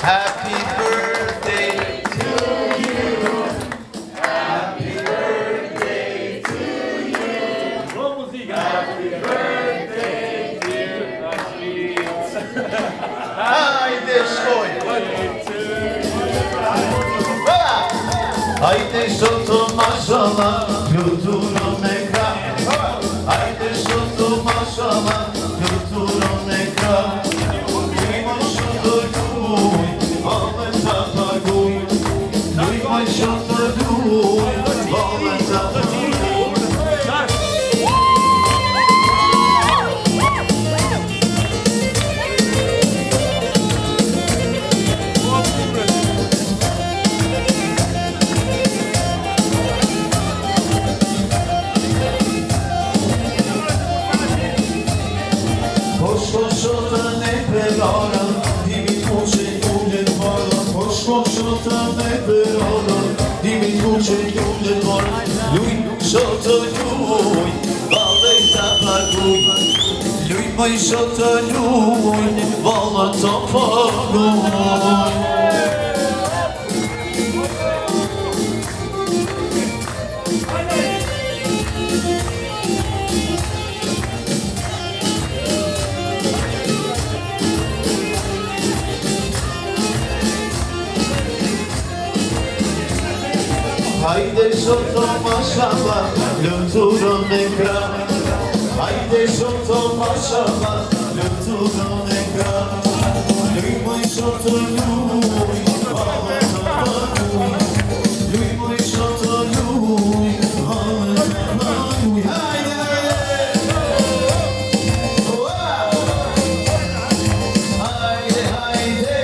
Happy birthday to you. Happy birthday to you. Happy birthday, dear Rashid. Haydi skoy. Haydi sotu maşallah, götürün ekran. Haydi sotu maşallah, götürün ekran. Limon şudur kuy, balın tata kuy. Limon şudur kuy, balın tata kuy. Koş koş ota ne pelara, dimit kuće ljude dvara. Koş koş ota ne pelara, dimit kuće ljude dvara. Ljuj šota ljuj, valej tata guj. Ljuj moj šota ljuj, vala tapa guj. Haydi soto maşallah, götürün ekran. Haydi soto maşallah, götürün ekran. Lüymoy soto lüy, bağlı tata lüy. Lüymoy soto lüy, bağlı tata lüy. Haydi haydi. Haydi haydi.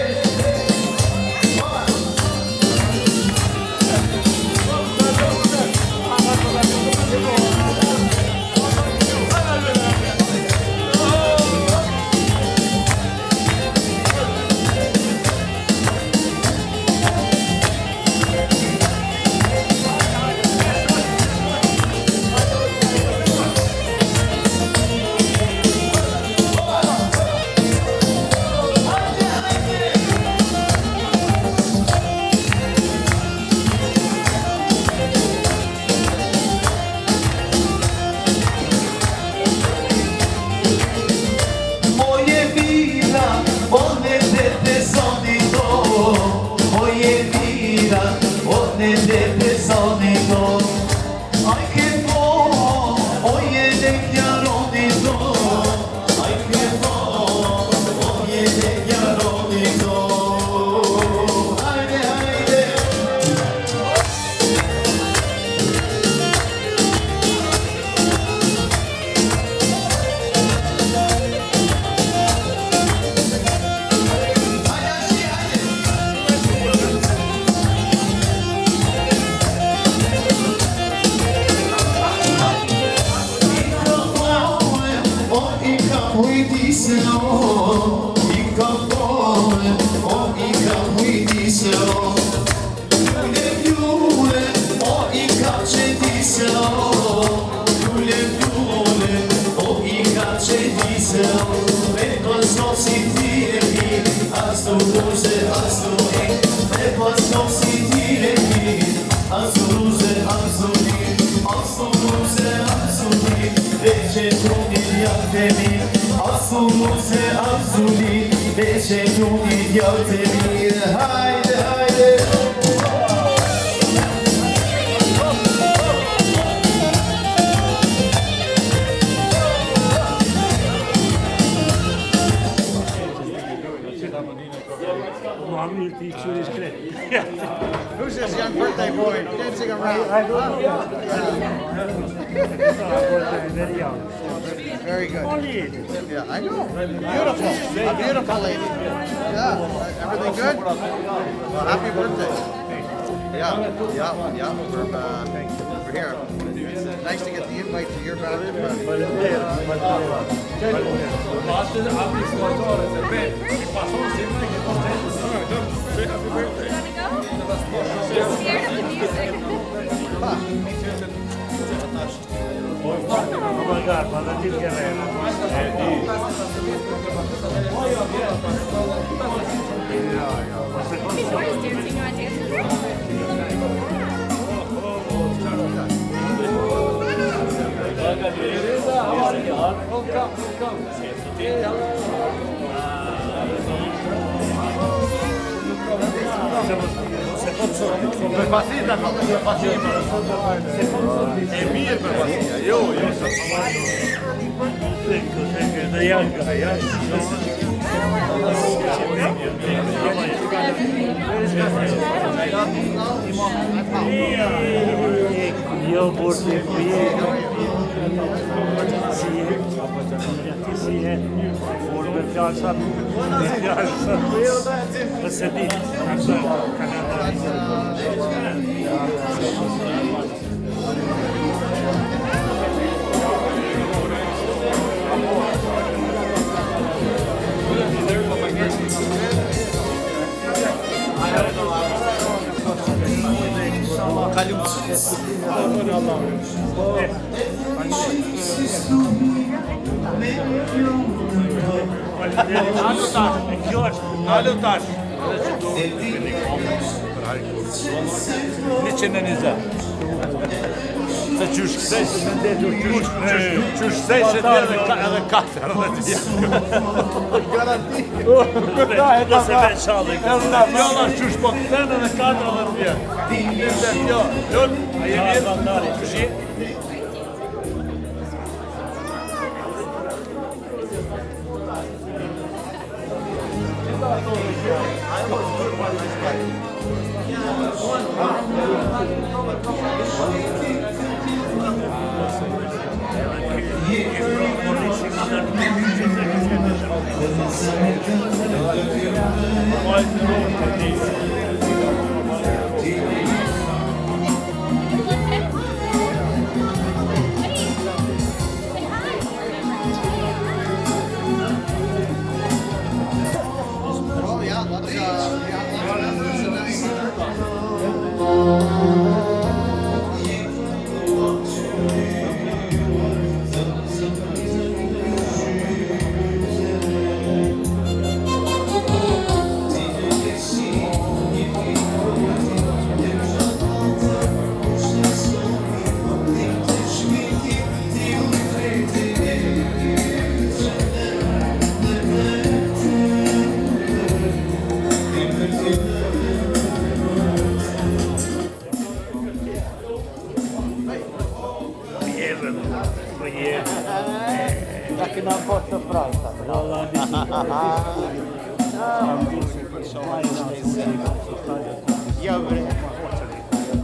Haydi haydi. Who's this young birthday boy dancing around? Very young. Very good. Yeah, I know. Beautiful. A beautiful lady. Yeah. Everything good? Well, happy birthday. Yeah. We're here. It's nice to get the invite to your birthday. Happy birthday. Martin Guerrero. Before he's dancing, you want to dance with her? Per partita no, per partita. È mia per partita, io The young guy, Io porto sì, per piazza, Alo taş. Ne çenenize? Se qysh kësej se me ndetur qysh sej se tjerë edhe katër Garanti Edhe se me qalë Jolla qysh po këtën edhe katër edhe tjerë Jo, Lul, a jemi mirë? Qysh je?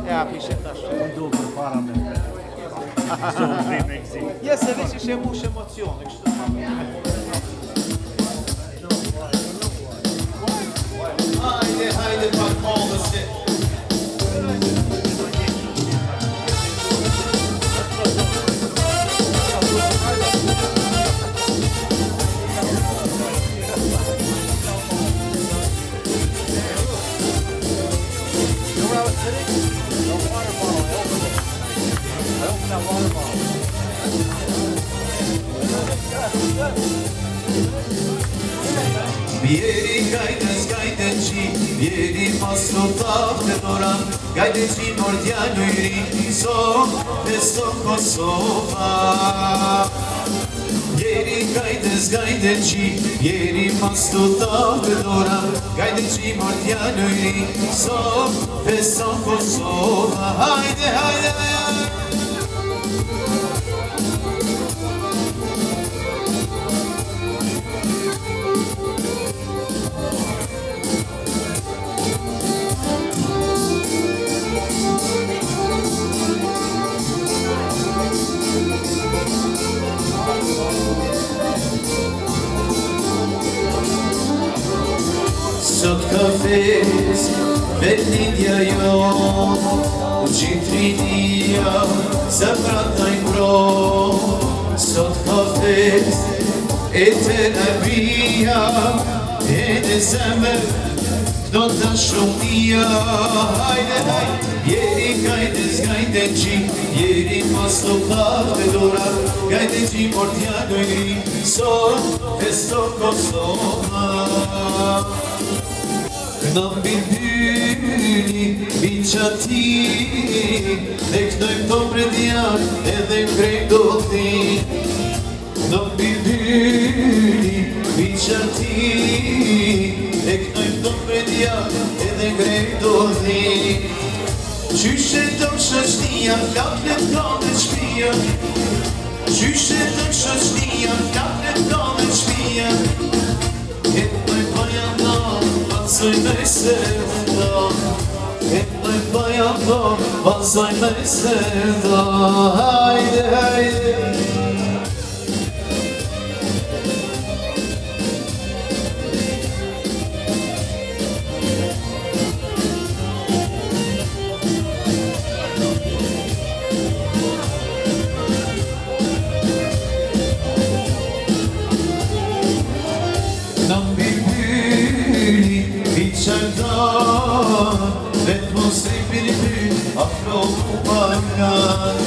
Ja, pishe tash. Ndu për para me Ja, se veç ishe mush emocione, kështu. Haydi haydi bak olmasın. Vieri gajdenci, vieri pasto tafte doran, gajdenci nordiano iri, so, testo Kosova. Vieri gajdenci, vieri pasto tafte doran, gajdenci nordiano iri, so, testo Kosova. Haydi haydi haydi. Sot ka fes, vetnidja jon, u qitrinia, zemrat na i mbron. Sot ka fes, e të nëbija, e në zemër, do të shumëtia. Hajde, hajde, Jeri gajte qi, jeri mas të thafë të dora, gajte qi por t'ja gojri, sot e sto Kosova. Në mbidyni, biqati, dhe knojmë të predjak edhe mkrejt do thi. Në mbidyni, biqati, dhe knojmë të predjak edhe mkrejt do thi. Qyshe të shështia, flaklet kamet shpia. Qyshe të shështia, flaklet kamet shpia. Etnoj pajanda, pasaj me senda. Etnoj pajanda, pasaj me senda. Hajde, hajde. Vetë mos e piri ty, afro mu bangan.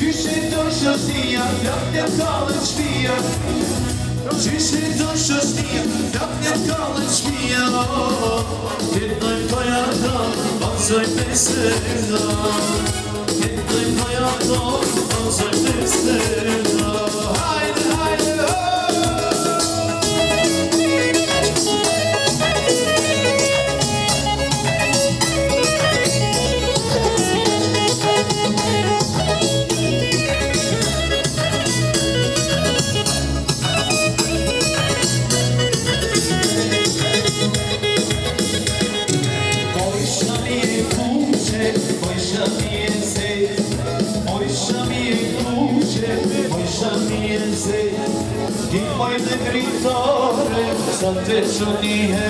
Qyshe do shostia, plak një kallën shpia. Qyshe do shostia, plak një kallën shpia. Hitnoj paja da, pasoj pesena. Hitnoj paja da, pasoj pesena. Hajde, hajde, Dimoj në dritare, sa të qonihe.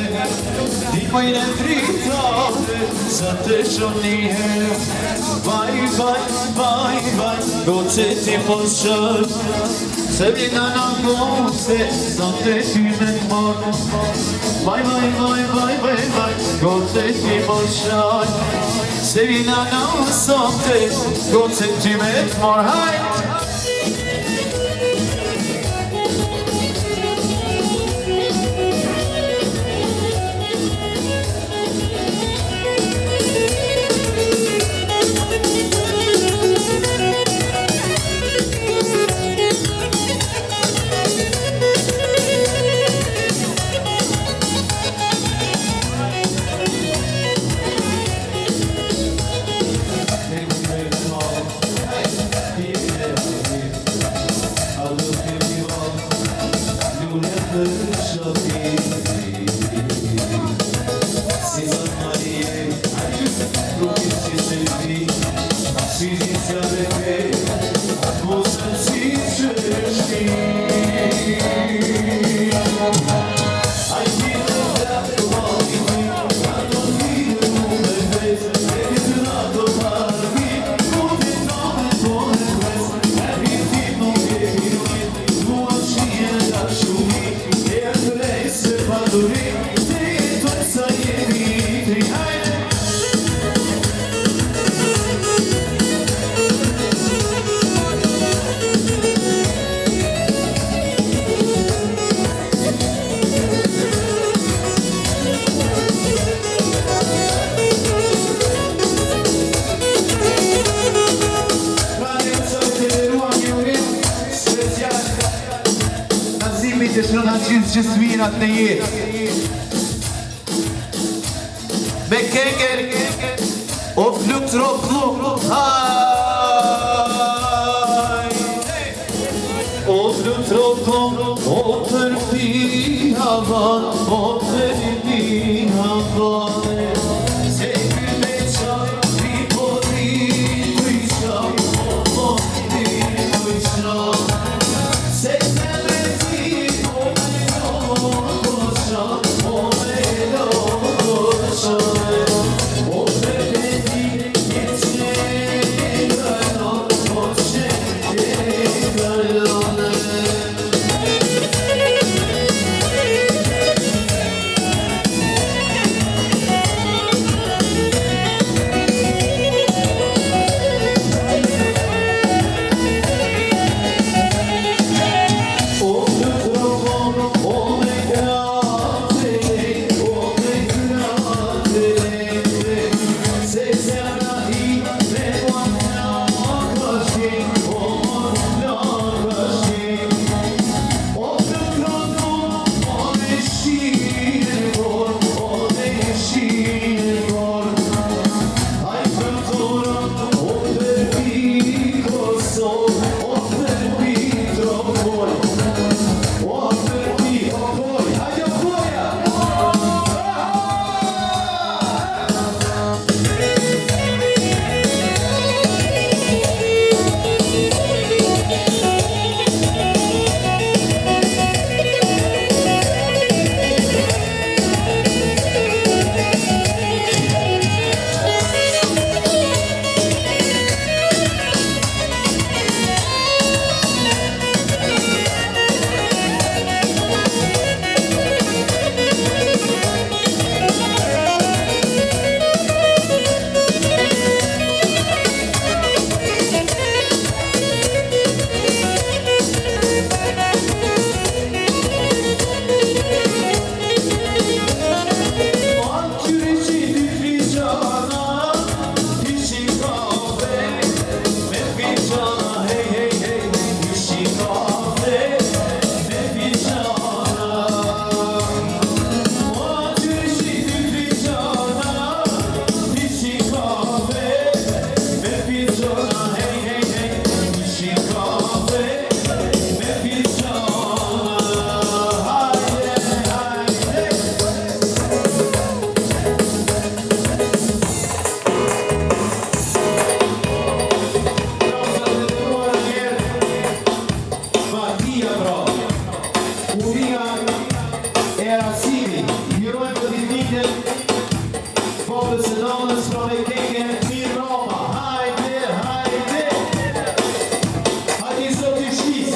Dimoj në dritare, sa të qonihe. Vaj, vaj, vaj, vaj, goce ti poshër. Se vjena në goce, sa të ty me t'morë. Vaj, vaj, vaj, vaj, vaj, vaj, goce ti poshër. Se vjena në sote, goce ty me t'morë. Hajt! Që sminat në jetë me kenger o fluk trok fluk haj o fluk trok fluk o përfi havan o përfi havan se këme qaj tripodi kujqa o poti kujqa se Erasimi, jurojmë për ditëlindjen popullit së Donës për Keke Mirë Roma. Hajde, hajde! Hajde zoti shtis!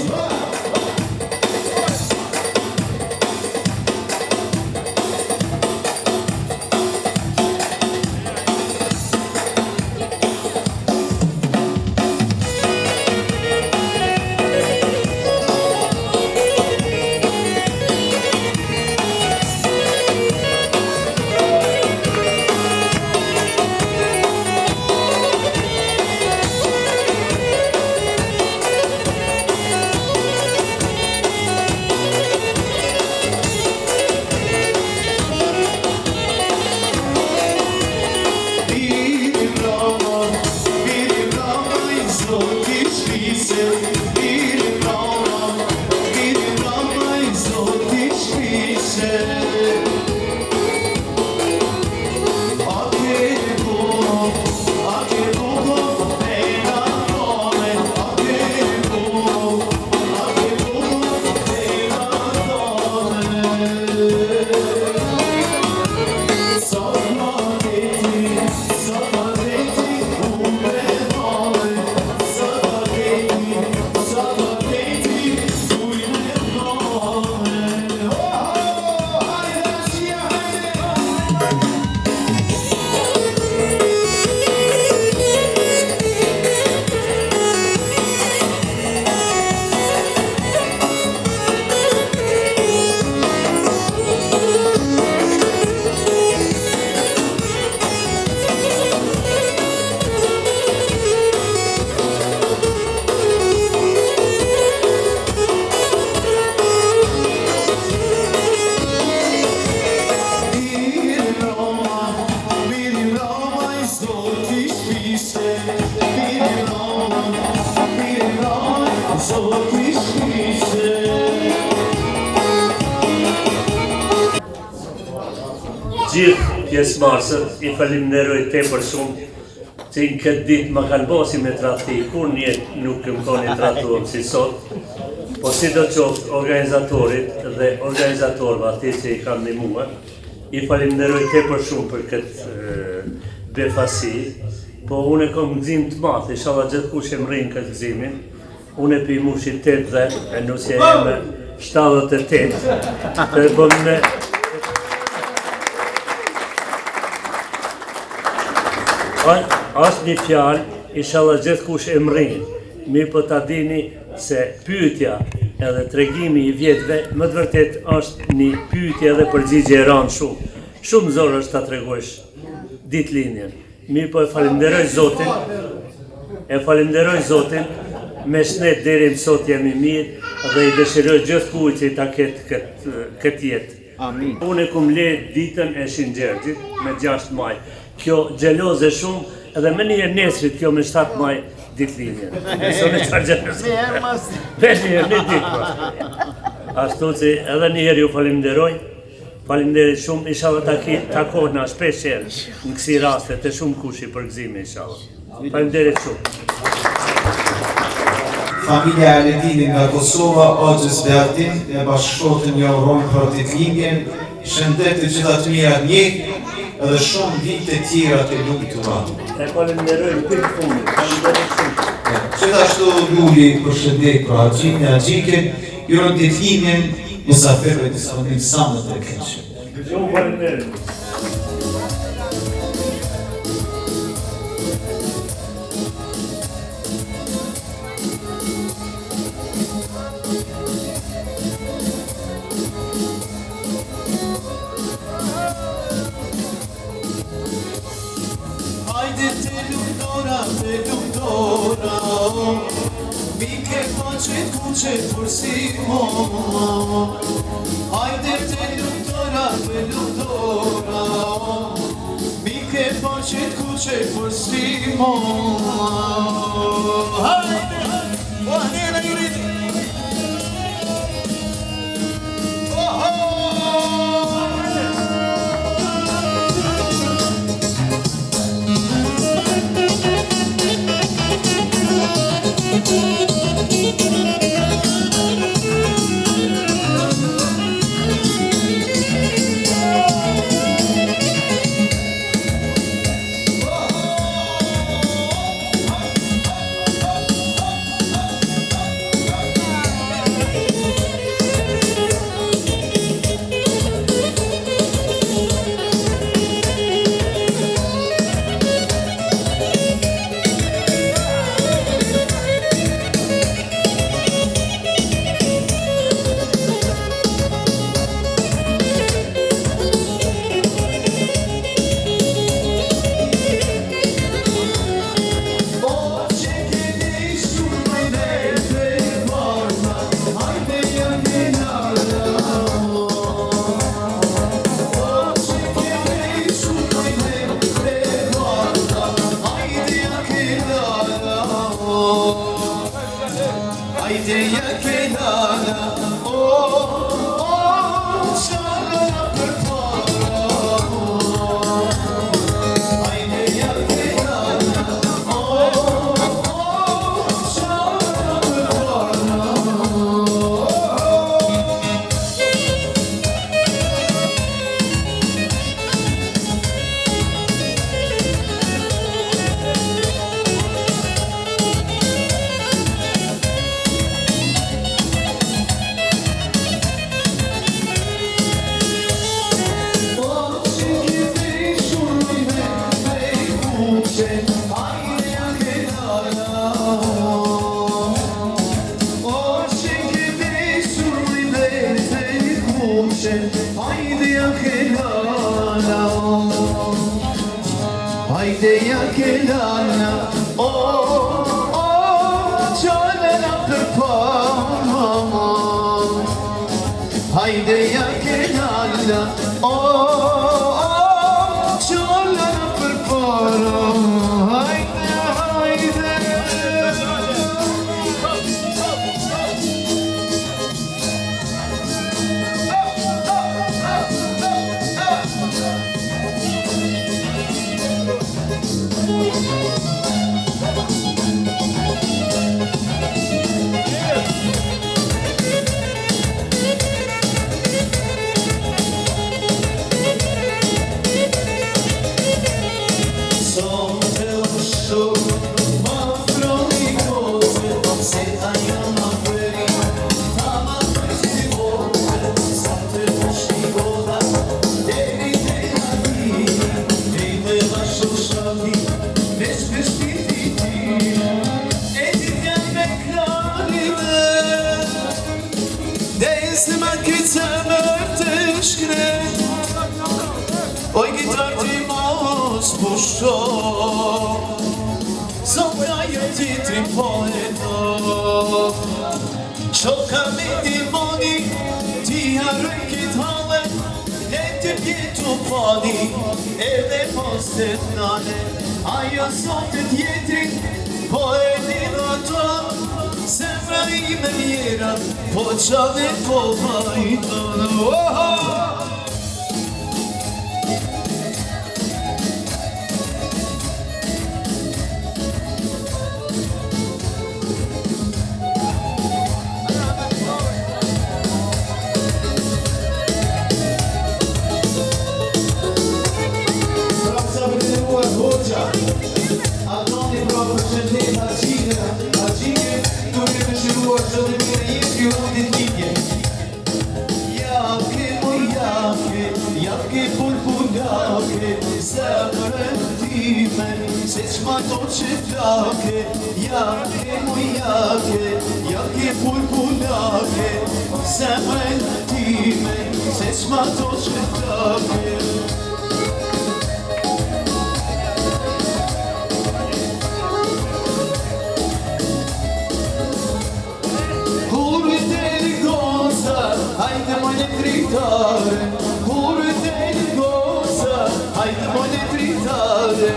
Gjithë pjesëmarrësët I falenderoj tepër shumë që në këtë ditë më kanë bosi me tradhti, kur një nuk më koni tradhuar si sot, po sidoqoftë organizatorit dhe organizatorëve aty që I kanë ndihmuar, I falenderoj tepër shumë për këtë befasi, po unë kam gëzim të madh, inshallah gjithkush e mrin këtë gëzimin. Unë e pi mushi 80 e nusja jeme 78. Të bëmë është një fjalë, inshallah gjithkush e mrin. Mirë po ta dini se pyetja edhe tregimi I vjetëve më të vërtet është një pyetje edhe përgjigje e rëndë shumë. Shumë zor është ta tregosh ditëlindjen. Mirë po e falenderoj Zotin, me shnet deri më sot jemi mirë dhe I dëshiroj gjithkujt që ta ketë këtë jetë. Amin. Unë e kum le ditën e Shinxherxhit me 6 maj. Kjo xheloze shumë edhe më një nesrit kjo me 7 maj ditëlindjen. Sonë çfarë gjeloze. Një ditë. Ashtu që edhe një herë ju falenderoj. Faleminderit shumë, inshallah takohena shpesh herë në kësi raste të shumë kushi për gëzime inshallah. Faleminderit shumë. Familja e Ledini nga Kosova, Axhës Beatin e bashkëshortën një urojnë për ditëlindjen, shëndet të gjitha të mira njëjtë edhe shumë ditë të tjera të lumtura. E falenderojmë për fundit, falenderit shumë. Gjithashtu duli përshëndet për Axhiken, jurojmë ditëlindjen mysafirëve të sonin sa më të keq. Shumë falenderit. Hajde te lumdora, mi ke pace kuqe përsimo. Hajde te lumdora, mi ke pace kuqe përsimo. Hajde, o anela jurit. kuqe, hajde ja ke lala. O që ke besur i vete i kuqe, hajde ja ke lala. Hajde ja ke lala, qanëna për para. Hajde ja ke lala, qanëna për para. Hajde, hajde. Oj gitar ti mos pusho, zotra jeti tripoeto. Shoka me dimoni, ti harroj kit hale, le të pjetu pani, edhe mos të t'nane. Ajo sotet jetin, po e din ato, zemra ime mjera, po qave po vajton. Se qma do që flake, jake mu jake pulpulake. Zemrën time, se qma do që flake. Kur i teli goza, hajde mojnë dritare. Kur i teli goza, hajde mojnë dritare.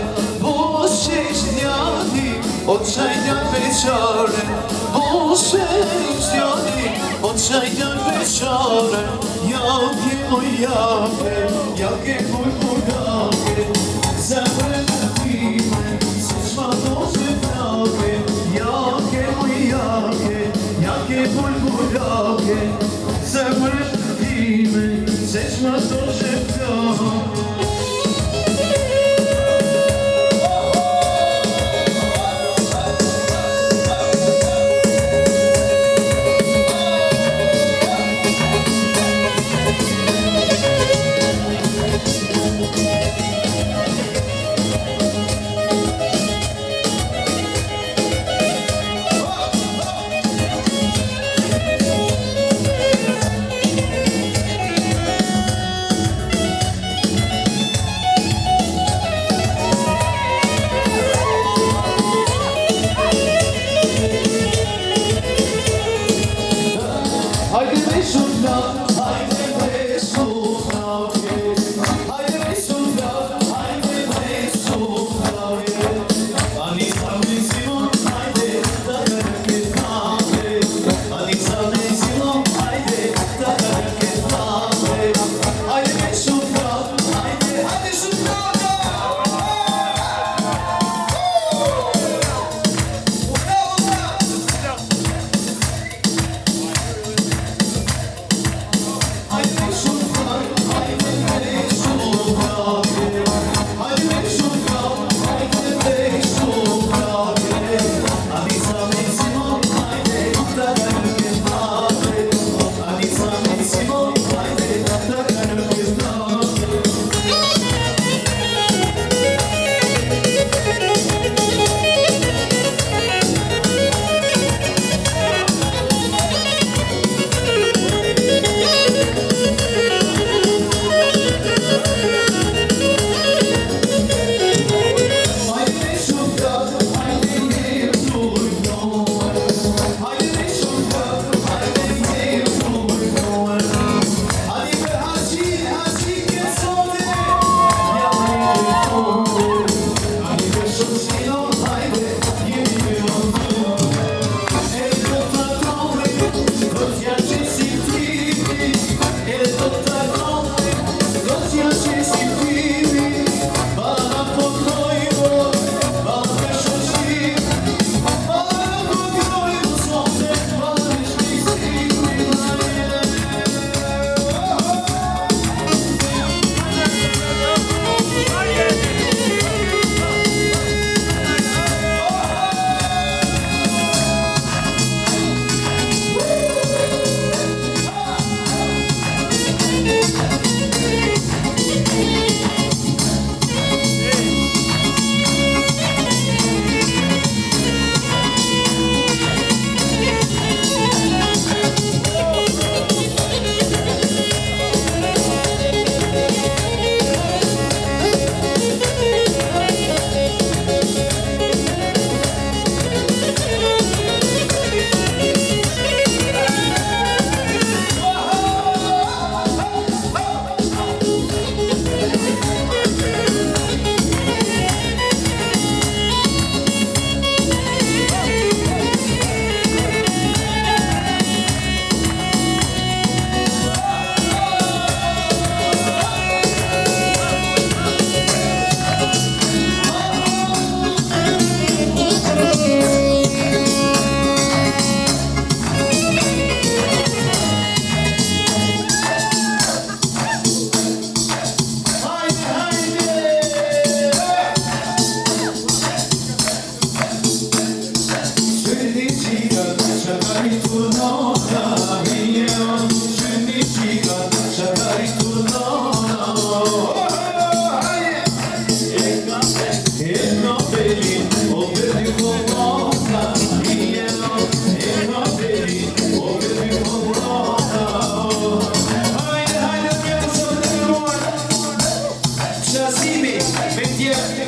O qajdan beqare, o sheshtjani, o qajdan beqare. Jake o jake pulpulake. Zemrën time, se qma do që flake. Jake o jake pulpulake. Zemrën time, se qma do që flake.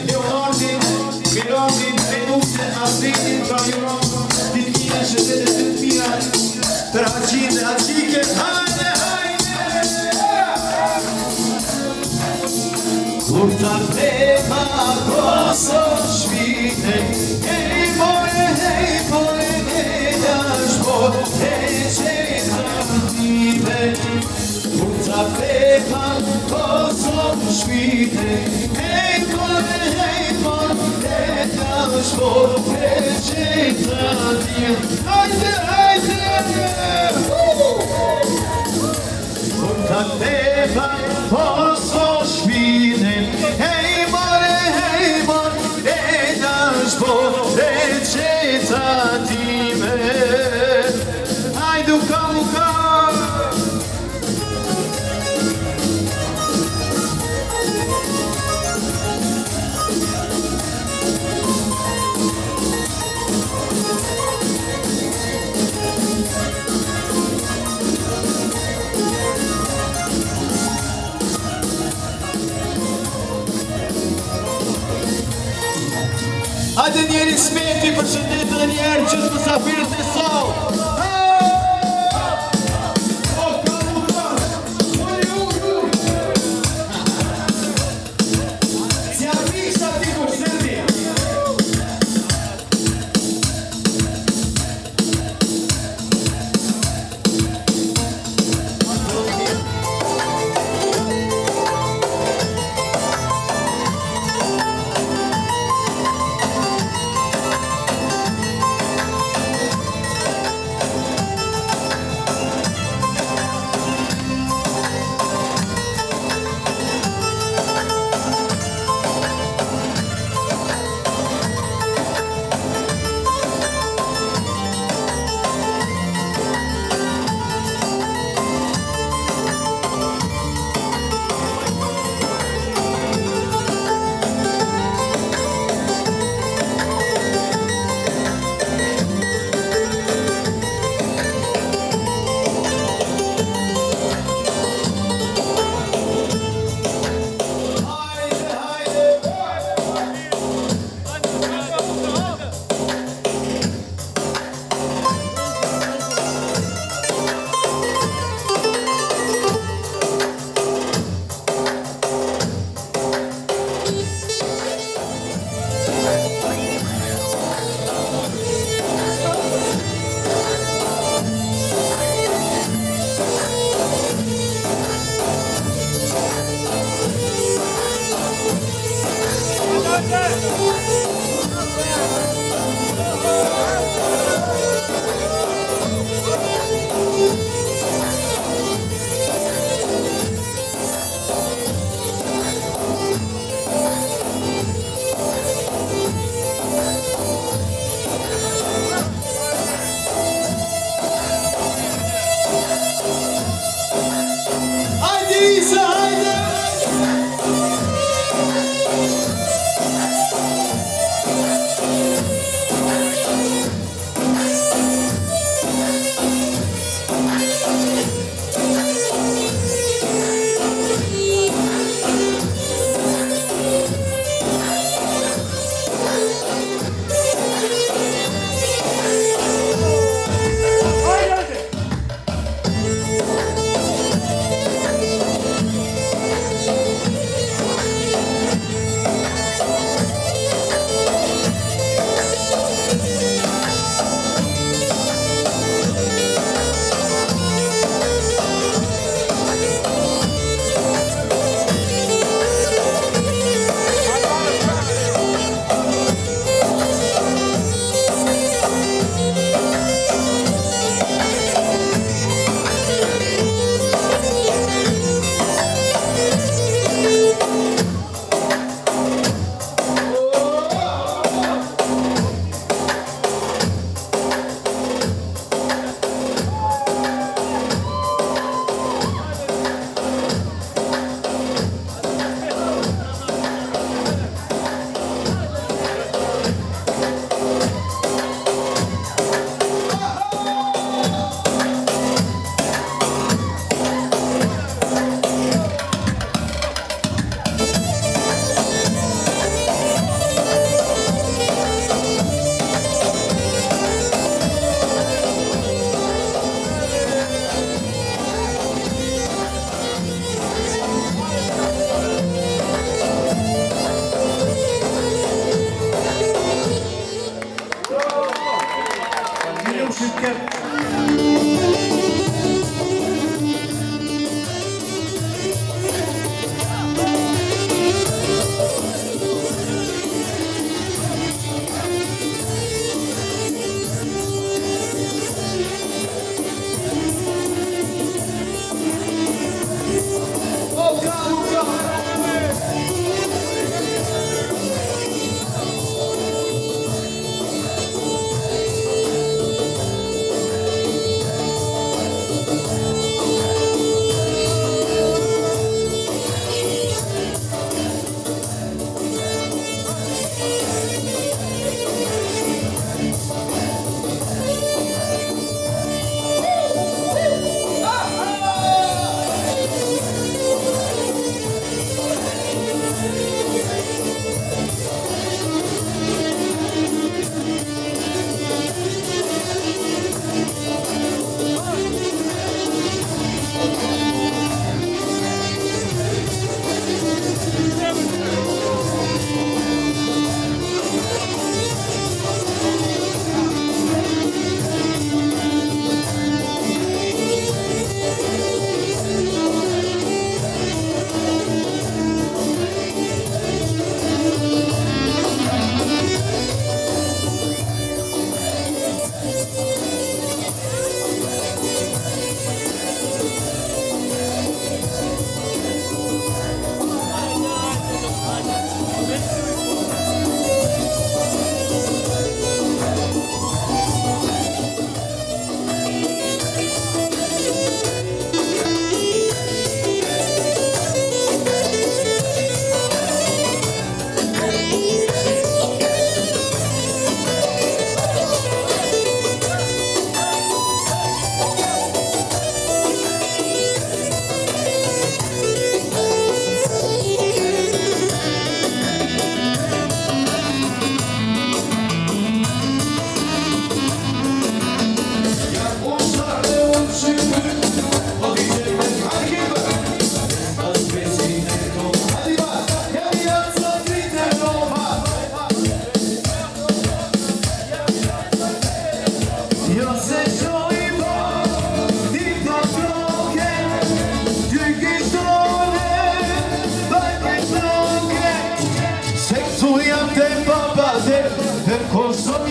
Leonardin, Gerardin, Venuse, Asritin, Trajuron, Dilkine, Shëtet e të mira, për haqin dhe haqike, hajde, kur ta tema koso shvite, hej more, ne jash po, e qeta tine. Kur ta tema koso shvite, hej more, ne jash po, e qeta tine. Hajde, kur ta tema koso shvite, hej more, e jash po, e qeta time. Hajdu kamu kam. Hajde njeri smeti për shëndetë dhe njerë që të mësafirët e sau. Si arpik sa ti ku shëndi.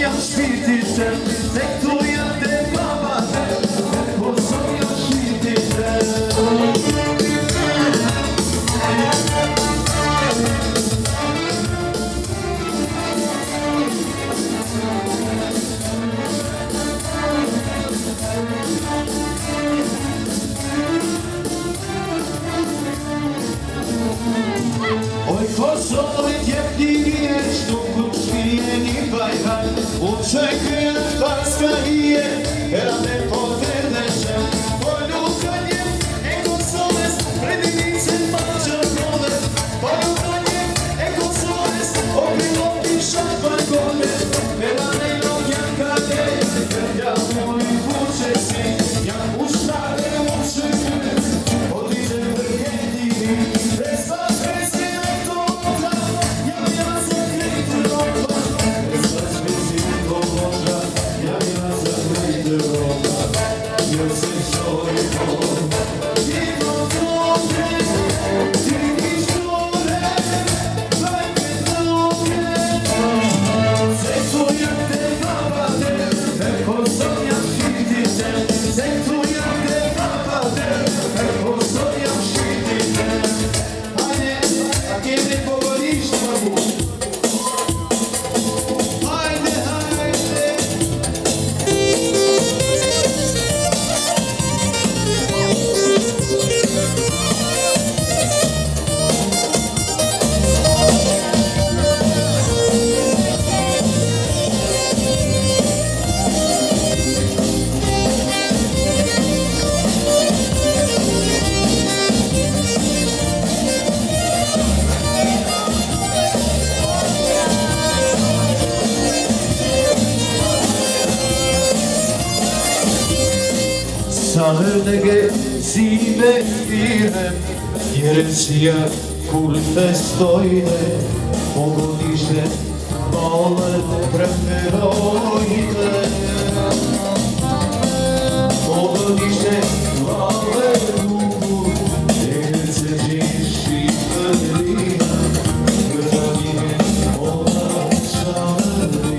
janë shpirtit të, se këtu janë të babate, po sot janë shpirtit të. Oj, Kosovit jep një shtu ku shpije një bajhaj, unë që e kërë paska hije, era me poter dhe shem, po luka një e Kosoves, predinicin ma që kone, po luka një e Kosoves, o piloti shatë balkone, era me lo janë kate, kërja moj fuqesi, janë ushtare unë që kërë, o t'i që përgjeti, resta Sa hërnege si me firem, Jeresia kur festojne, po godishe balët preferojne. Po godishe balët bukur, e se gjishi përrina, gëtavime ona shamërrina.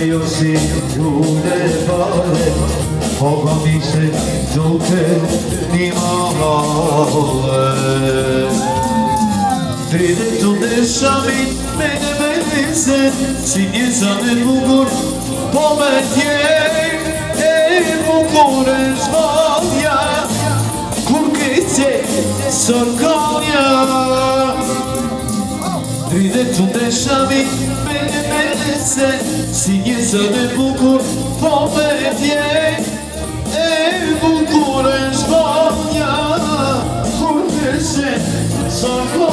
Jo si ljude pare, po gomishe duke një mahale. Dride të ndeshamit me në benizet, si një zane bukur, po me tjej, e bukur e shvalja, kur kejtje sorkonja. Dride të ndeshamit me në benizet, si një zane bukur, po me tjej, e bukur e shvalja, kur kejtje sorkonja.